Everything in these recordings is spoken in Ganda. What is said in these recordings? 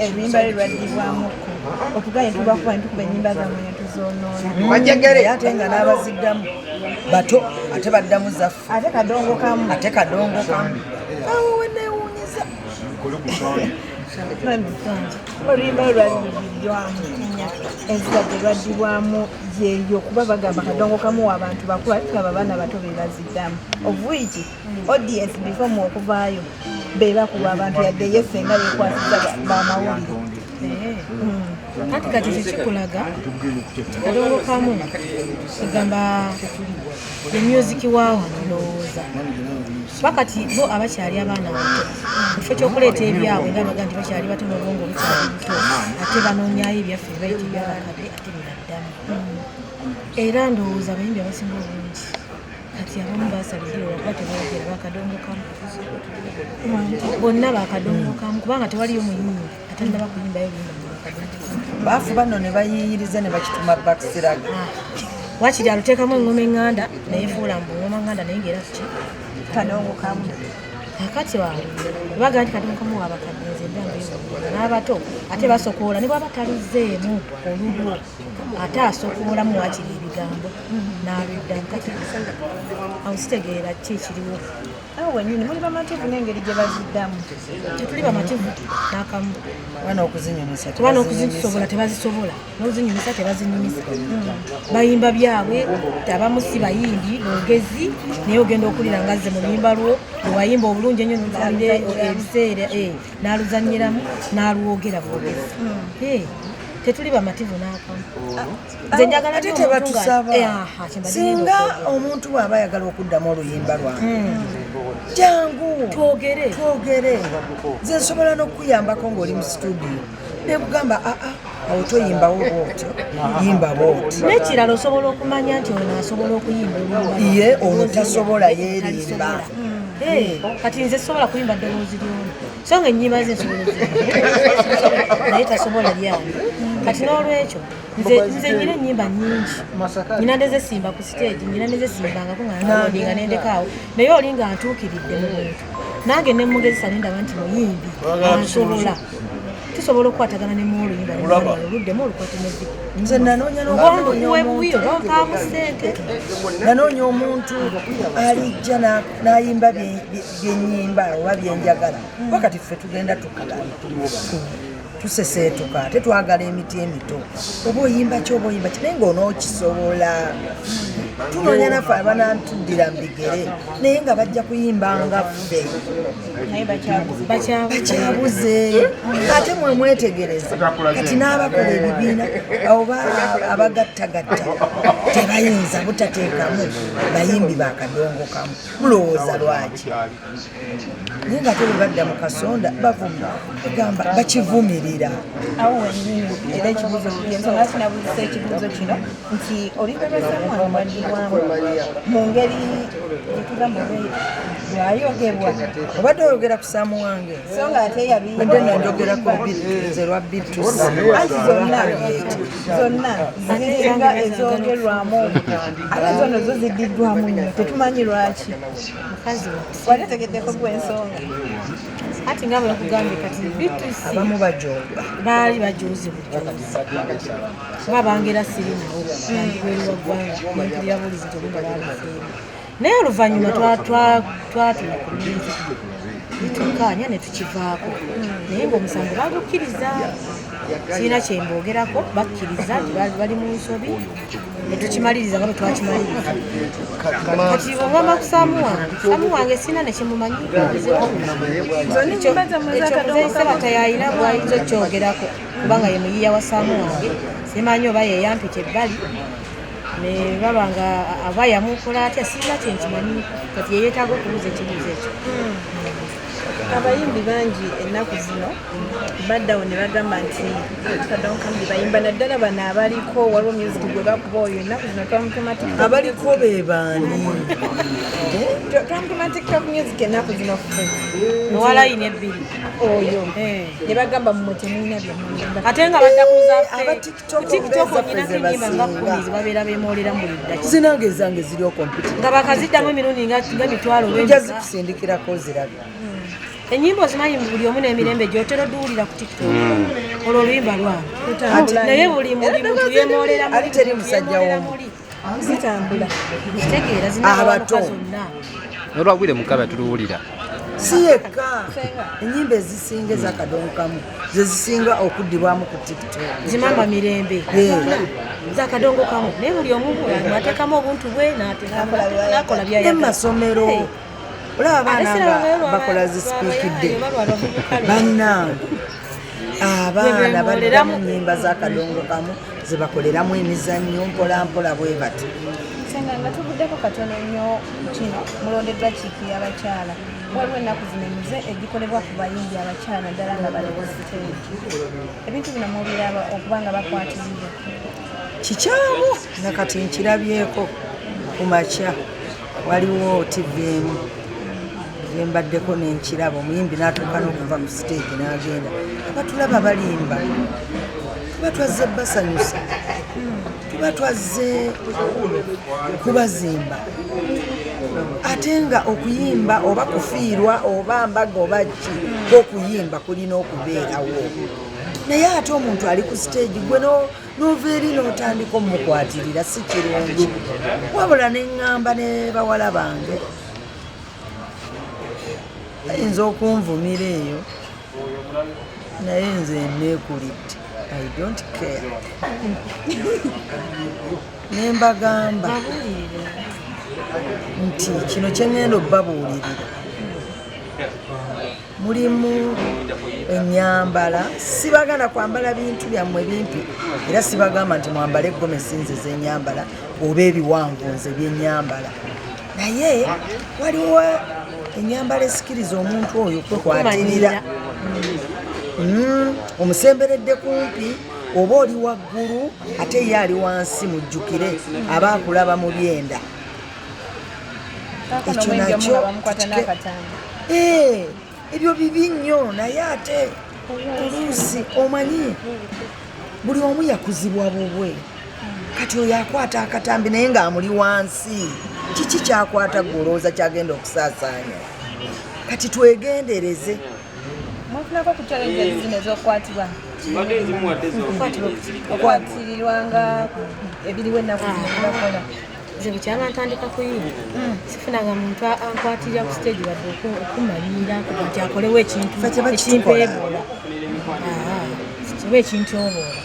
ebimba lwadibwamu okuganya tubakuba nitukuba ennyimba zammwe netuzoonoona ate nga n'abaziddamu bato ate baddamu zaffe ate kadongo kamu awo wenewuunyiza oluyimba lwadibwamu enzirage lwaddibwamu yeyo kuba bagamba kadongo kamu abantu bakulu ate tulaba abaana bato be baziddamu ovuiki audience before mu okuvaayo bebakuba abantu yadde yesenga yekwasiza bamawulire kati kikikulaga kadongo kamu kigamba emyuziki waawo ndowooza bakati bo abakyali abaana bato ekifo kyokuleeta ebyabwe nga baga nti bakyali bato n'obwongo bukyali buto ate banoonyayo ebyaffe baita ebyabakadde ate biraddamu era ndowooza abayimbi abasinga obungi kati abamu basalirira olwakuba tebayogera bakadongo kamu bonna bakadongo kamu kubanga tewaliyo muyimbi atandaba kuyimbayo bimba bakadongo kamu baafu bano ne bayiyiriza ne bakituma bakisiraga wakiri aluteekamu engoma eŋŋanda nayefuula mbu ngoma ŋŋanda naye ngaera ki kadongo kamu kakati waabwe baga nti kadongo kamu wabakadde nze ndambeebuulira n'abato ate basokoola ne bwaba taluzeemu olulwo ate asokoolamu wakiri ebigambo n'aluddamu kati awo sitegeera ki ekiriwo awo wenyini muli bamativu n'engeri gye baziddamu tetuli bamativu n'akamu kubana okuzisobola tebazisobola n'ozinyumisa tebazinyumisa bayimba byabwe abamu si bayimbi lwogezi naye ogenda okulira ngazze mu luyimba lwo lwewayimba obulungi ennyo nolire ebiseera n'aluzanyiramu n'alwogera bwogezi tetuli bamativu n'akamu nze njagala ate tebatusaba singa omuntu bw'aba ayagala okuddamu oluyimba lwange jangu twogere nze nsobola n'okuyambako ng'oli mu studio nekugamba awo toyimbawo bwotyo yimba bwoti n'ekirala osobola okumanya nti ono asobola okuyimba ye ono tasobola yeerimba kati nze sobola kuyimba ddoboozi ly'ono so nga ennyimba ze nsobola naye tasobola lyange kati n'olwekyo nze nyina ennyimba nnyingi nyina ndezesimba ku stage nyina ndezesimbangako nga nalodinga nendekaawo naye oli nga ntuukiridde mu muntu nange ne mugezesa nendaba nti muyimbi ansobola tusobola okukwatagana ne muoluyimba oluddemu olukwate nevi nze bampaamu ssente nanoonya omuntu alijja n'ayimba byennyimba oba byenjagala wakati ffe tugenda tukala tuseseetuka ate twagala emiti emito oba oyimba ki naye ng'onookisobola tunoonya naffe abanatuddira mu bigere naye nga bajja kuyimbanga ffe bakyabuze ate mwemwetegereza kati n'abakola ebibiina oba abagattagatta tebayinza butateekamu bayimbi bakadongo kamu mulowooza lwaki naye nga te bwe badda mu kasonda bavuma egamba bakivumirira awo wenyini era ekibuuzo ensonga sinabuzisa ekibuuzo kino nti olibebesemu mwadibwamu mu ngeri gyetugamba lwayogebwa obadde oyogera ku saamu wange so nga ate badde nonjogera ku ze lwa bitusi anti zonna ziringa ezoogerwamu ate zono zo ziddiddwamu nnyo tetumanyi lwaki mukazi waletegeddeko gw'ensonga ati nga bwekugambye kati bitusi abamu bajooga baali bajoozi bujozi kuba bangeera siri nawo bangibweri wa ggwanga nempulira bulizi tolumba baalifeemu naye oluvannyuma twatula ku minzi netukkaanya ne tukivaako naye ng'omusango baagukkiriza sirina kyemboogerako bakkiriza nti bali mu nsobi netukimaliriza nga bwe twakimaliriza kati ogamba ku saamu wange sirina nekimumanyi ekyomuzeeyise batayayina bwayinza okyogerako kubanga ye muyiya wa saamu wange simanyi oba yeyampeka ebbali ne baba nga aba yamukola atya sirina kyenkimanyi kati yeyeetaaga okubuuza ekibuuzo ekyo abayimbi bangi ennaku zino baddawo ne bagamba nti kadonkambi bayimba naddala bano abaliko waliwo music gwe bakuba oyo ennaku zino abaliko be baani twamutuma tiktok music ennaku zino ffe nowalayini ebbiri oyo ne bagamba mmwe temulina byemuyimba ate nga badda abatiktok nyinako enyimba nga 10 zibabeera bemoolera mu liddaki zinange ezange ziri okomputa nga bakaziddamu emirundi nga mitwalo nja zikusindikirako ziraga Ennyimba ozimanyi buli omu n'emirembe gy'otera oduwulira ku TikTok olwo oluyimba lwange naye buli muntu yemoolera ali teri musajja womu zitambula kitegeera zinabawanuka zonna olwagwire mukaba tuluwulira si yekka ennyimba ezisinga ez'akadongo ze zisinga okuddibwamu ku TikTok zimamba mirembe zakadongo kamu naye buli omu ateekamu obuntu bwe n'akola ne mu masomero olaba abaana nga bakola zisipiikidde bannange abaana baliramu ennyimba z'akadongo kamu zebakoleramu emizannyo mpolampola bwe bati senga nga tuvuddeko katono nnyo kino mulondeddwa kiiki y'abakyala waliwo ennaku zino emize egikolebwa ku bayimbi abakyala ddala nga bali ku siteegi ebintu bino mubiraba okuba nga bakwatirizwa kikyamu nakati nkirabyeko ku makya waliwo TVM yembaddeko n'enkirabo omuyimbi n'atuuka n'okuva ku siteegi n'agenda abatulaba balimba tuba twazze basanyusa tuba twazze kubazimba ate nga okuyimba oba kufiirwa oba mbaga oba ki okuyimba kulina okubeerawo naye ate omuntu ali ku siteegi gwe n'ova eri n'otandika omukwatirira si kirungi wabula neŋŋamba ne bawala bange ayinza okunvumira eyo naye nze neekulidde I don't care nembagamba nti kino kyeŋŋenda obbabuulirira mulimu ennyambala sibagana kwambala bintu byammwe bimpi era sibagamba nti mwambale gomesi nze z'ennyambala oba ebiwanvunze by'ennyambala naye waliwo ennyambala esikiriza omuntu oyo kwekwatirira omusemberedde kumpi oba oli waggulu ate ye ali wansi mujjukire aba akulaba mu byenda ekyo nakyo ebyo bibi nnyo naye ate oluusi omanyi buli omu yakuzibwa bubwe kati oyo akwata akatambi naye ng'amuli wansi kiki kyakwata gwolowooza kyagenda okusaasaanya kati twegendereze mwafunako ku challenges zino ez'okukwatibwa okwatirirwa nga ebiriwo ennaku zino ebakola nze bukyanga ntandika kuyimba sifunanga muntu ankwatirira ku stage wadde okumalira nti akolewo ekimpeebula oba ekintyoboola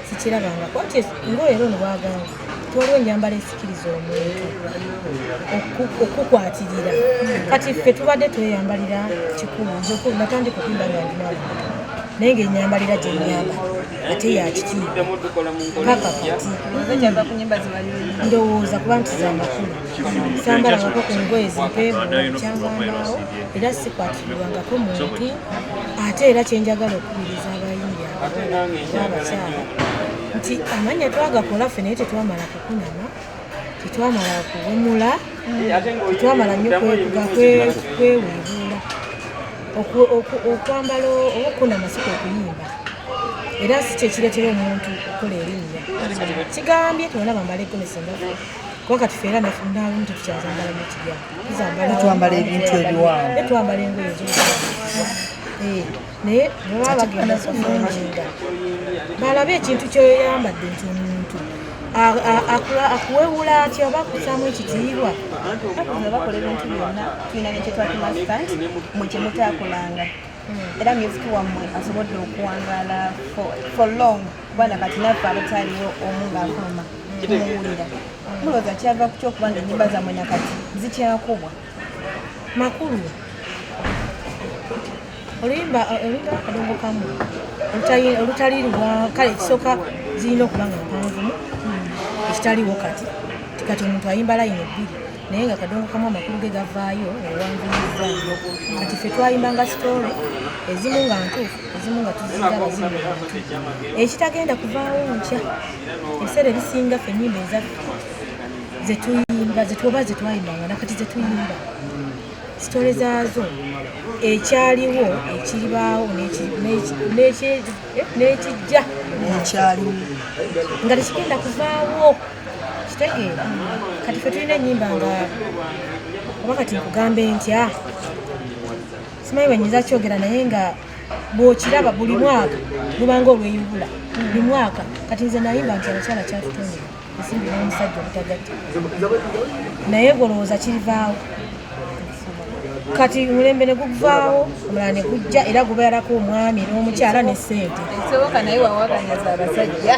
sikirabanga kwati ngaoyera ono bwagamba tiwaliwo ennyambala esikiriza omuntu okukwatirira kati ffe tubadde tweyambalira kikulu natandika okuyimba nga ndinaabo naye ngaenyambalira gyenyamba ate yakitiibwa paka kati ndowooza kuba nti zamakulu sambalangako ku ngoye zimpeebula kyangambaawo era sikwatirirwangako muntu ate era kyenjagala okubiriza abayimbi abakyala nti amanya twagakola ffe naye tetwamala kukunama tetwamala kuwumula tetwamala nnyo kweweebuula okwambala oba okunama si kwekuyimba era si kyekireetera omuntu okukola erinnya kigambye tubona bambala egomesi ngafu kuba kati feera nafunamu tetukyazambala nekirya twambala ebintu ebiwanvu netwambala engoye naye bwebaba bagenda kufunjinga balabe ekintu kyoyambadde nti omuntu akuwewula atya oba akusaamu ekitiibwa bakola ebintu byonna tulina nekyetwakimasika nti mwe kyemutaakolanga era music wammwe asobodde okuwangaala for long kubanga kati naffe abataaliwo omu ng'afuluma tumuwulira mulowooza kyava ku kyokuba nga ennyimba zammwe nakati zikyakubwa makulu oluyimba akadongo kamu olutaliirwa kale ekisooka zirina okuba nga mpanvumu ekitaliwo kati omuntu ayimba layini bbiri naye nga akadongo kamu amakulu ge gavaayo ewanvumizaayo kati ffe twayimbanga sitole ezimu nga ntuufu ezimu nga tuziraba ziri omuntu ekitagenda kuvaawo nkya ebiseera ebisinga ffe ennyimba ezaffe zetuyimba zetwayimbanga nakati zetuyimba sitole zaazo ekyaliwo ekiribaawo n'ekijja ekyaliwo nga tekigenda kuvaawo kitegeera kati ffe tulina ennyimba nga oba kati nkugambe ntya simanyi bwenyiza kyogera naye nga bw'okiraba buli mwaka lubanga olweyubula buli mwaka kati nze nayimba nti abakyala kyatutonera ensimbi n'omusajja obutagatta naye golowooza kirivaawo kati mulembe ne guvaawo omulala ne gujja era gubeerako omwami n'omukyala ne ssente ekisoboka naye wawaganyaza abasajja